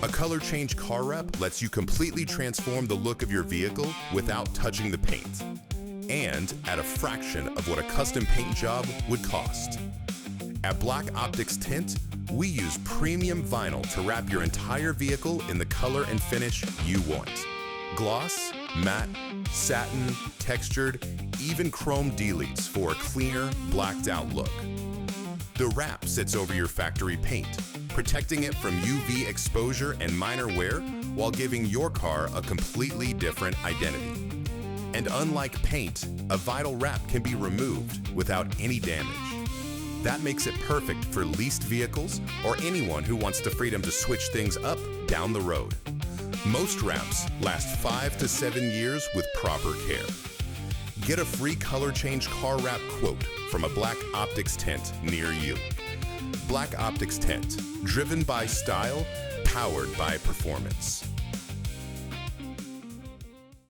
A color change car wrap lets you completely transform the look of your vehicle without touching the paint, and at a fraction of what a custom paint job would cost. At Black Optix Tint, we use premium vinyl to wrap your entire vehicle in the color and finish you want. Gloss, matte, satin, textured, even chrome deletes for a cleaner, blacked out look. The wrap sits over your factory paint, protecting it from UV exposure and minor wear while giving your car a completely different identity. And unlike paint, a vinyl wrap can be removed without any damage. That makes it perfect for leased vehicles or anyone who wants the freedom to switch things up down the road. Most wraps last 5 to 7 years with proper care. Get a free color change car wrap quote from a Black Optix Tint near you. Black Optix Tint, driven by style, powered by performance.